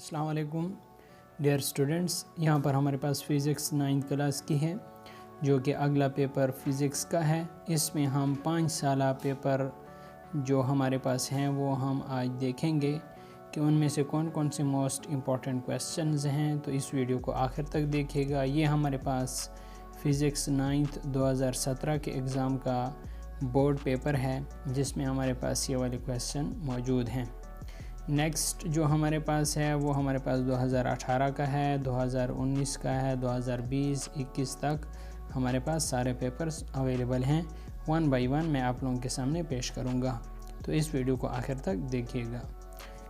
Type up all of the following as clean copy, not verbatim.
अस्सलाम वालेकुम dear students, यहाँ पर हमारे पास फ़िज़िक्स 9th क्लास की है जो कि अगला पेपर फ़िज़िक्स का है। इसमें हम 5 साला पेपर जो हमारे पास हैं वो हम आज देखेंगे कि उनमें से कौन कौन से मोस्ट इम्पॉर्टेंट क्वेश्चंस हैं। तो इस वीडियो को आखिर तक देखिएगा। ये हमारे पास फ़िज़िक्स 9th 2017 के एग्ज़ाम का बोर्ड पेपर है जिसमें हमारे पास ये वाले क्वेश्चन मौजूद हैं। नेक्स्ट जो हमारे पास है वो हमारे पास 2018 का है, 2019 का है, 2020-21 तक हमारे पास सारे पेपर्स अवेलेबल हैं। 1 बाय 1 मैं आप लोगों के सामने पेश करूंगा, तो इस वीडियो को आखिर तक देखिएगा।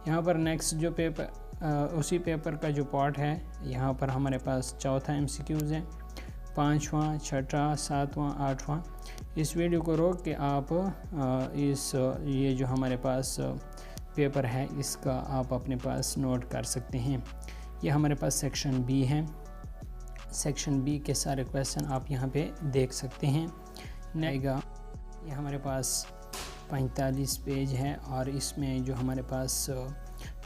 यहाँ पर नेक्स्ट जो पेपर उसी पेपर का जो पार्ट है, यहाँ पर हमारे पास चौथा MCQs है, 5वां, 6वां, 7वां, 8वां। इस वीडियो को रोक के आप ये जो हमारे पास पेपर है इसका आप अपने पास नोट कर सकते हैं। ये हमारे पास सेक्शन बी है। सेक्शन बी के सारे क्वेश्चन आप यहाँ पे देख सकते हैं। आएगा ये हमारे पास 45 पेज है और इसमें जो हमारे पास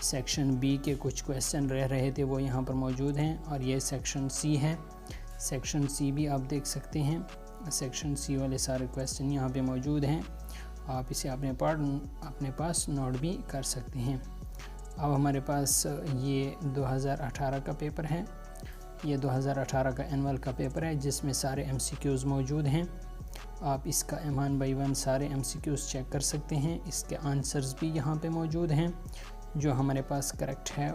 सेक्शन बी के कुछ क्वेश्चन रह रहे थे वो यहाँ पर मौजूद हैं। और ये सेक्शन सी है। सेक्शन सी भी आप देख सकते हैं। सेक्शन सी वाले सारे क्वेश्चन यहाँ पे मौजूद हैं। आप इसे अपने पास नोट भी कर सकते हैं। अब हमारे पास ये 2018 का पेपर है। ये 2018 का एनुअल का पेपर है जिसमें सारे MCQs मौजूद हैं। आप इसका 1 बाय 1 सारे MCQs चेक कर सकते हैं। इसके आंसर्स भी यहाँ पे मौजूद हैं। जो हमारे पास करेक्ट है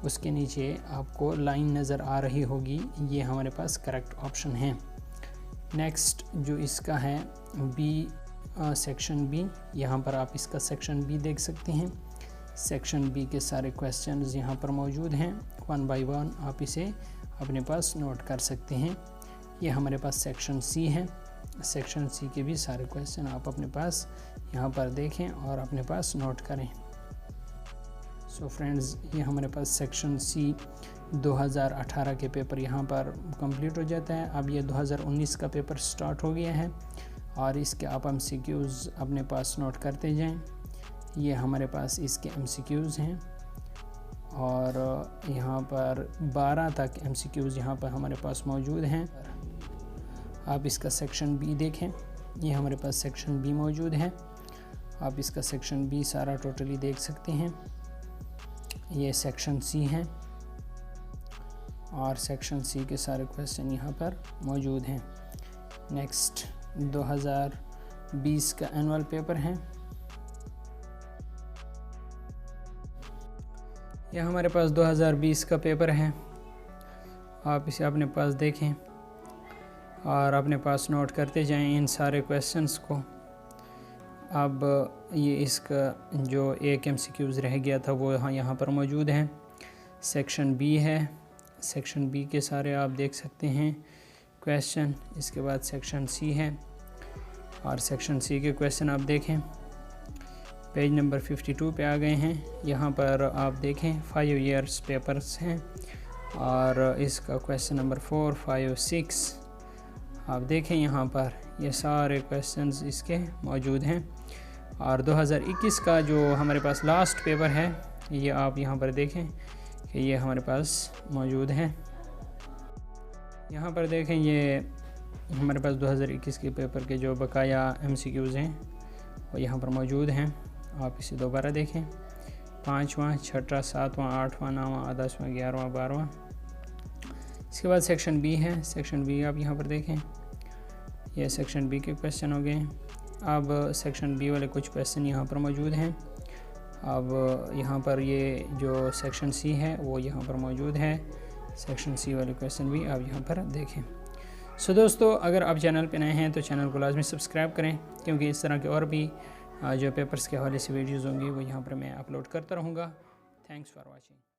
उसके नीचे आपको लाइन नज़र आ रही होगी, ये हमारे पास करेक्ट ऑप्शन है। नेक्स्ट जो इसका है बी सेक्शन बी, यहाँ पर आप इसका सेक्शन बी देख सकते हैं। सेक्शन बी के सारे क्वेश्चंस यहाँ पर मौजूद हैं। 1 बाय 1 आप इसे अपने पास नोट कर सकते हैं। ये हमारे पास सेक्शन सी है। सेक्शन सी के भी सारे क्वेश्चन आप अपने पास यहाँ पर देखें और अपने पास नोट करें। सो फ्रेंड्स, ये हमारे पास सेक्शन सी 2018 के पेपर यहाँ पर कंप्लीट हो जाता है। अब ये 2019 का पेपर स्टार्ट हो गया है और इसके आप MCQs अपने पास नोट करते जाएं। ये हमारे पास इसके MCQs हैं और यहाँ पर 12 तक MCQs यहाँ पर हमारे पास मौजूद हैं। आप इसका सेक्शन बी देखें। ये हमारे पास सेक्शन बी मौजूद है। आप इसका सेक्शन बी सारा टोटली देख सकते हैं। ये सेक्शन सी है और सेक्शन सी के सारे क्वेश्चन यहाँ पर मौजूद हैं। नेक्स्ट 2020 का एनुअल पेपर है। यह हमारे पास 2020 का पेपर है। आप इसे अपने पास देखें और अपने पास नोट करते जाएं इन सारे क्वेश्चंस को। अब ये इसका जो एक MCQs रह गया था वो यहाँ पर मौजूद है। सेक्शन बी है। सेक्शन बी के सारे आप देख सकते हैं क्वेश्चन। इसके बाद सेक्शन सी है और सेक्शन सी के क्वेश्चन आप देखें। पेज नंबर 52 पे आ गए हैं। यहाँ पर आप देखें 5 ईयर्स पेपर्स हैं और इसका क्वेश्चन नंबर 4, 5, 6 आप देखें। यहाँ पर ये सारे क्वेश्चंस इसके मौजूद हैं। और 2021 का जो हमारे पास लास्ट पेपर है ये आप यहाँ पर देखें कि ये हमारे पास मौजूद है। यहाँ पर देखें ये हमारे पास 2021 के पेपर के जो बकाया MCQs हैं वो यहाँ पर मौजूद हैं। आप इसे दोबारा देखें। 5वां, 6वां, 7वां, 8वां, 9वां, 10वां, 11वां, 12वां। इसके बाद सेक्शन बी है। सेक्शन बी आप यहाँ पर देखें। ये सेक्शन बी के क्वेश्चन हो गए। अब सेक्शन बी वाले कुछ क्वेश्चन यहाँ पर मौजूद हैं। अब यहाँ पर ये जो सेक्शन सी है वो यहाँ पर मौजूद है। सेक्शन सी वाले क्वेश्चन भी आप यहाँ पर देखें। सो दोस्तों, अगर आप चैनल पे नए हैं तो चैनल को लाजमी सब्सक्राइब करें क्योंकि इस तरह के और भी जो पेपर्स के हवाले से वीडियोज़ होंगी वो यहाँ पर मैं अपलोड करता रहूँगा। Thanks for watching.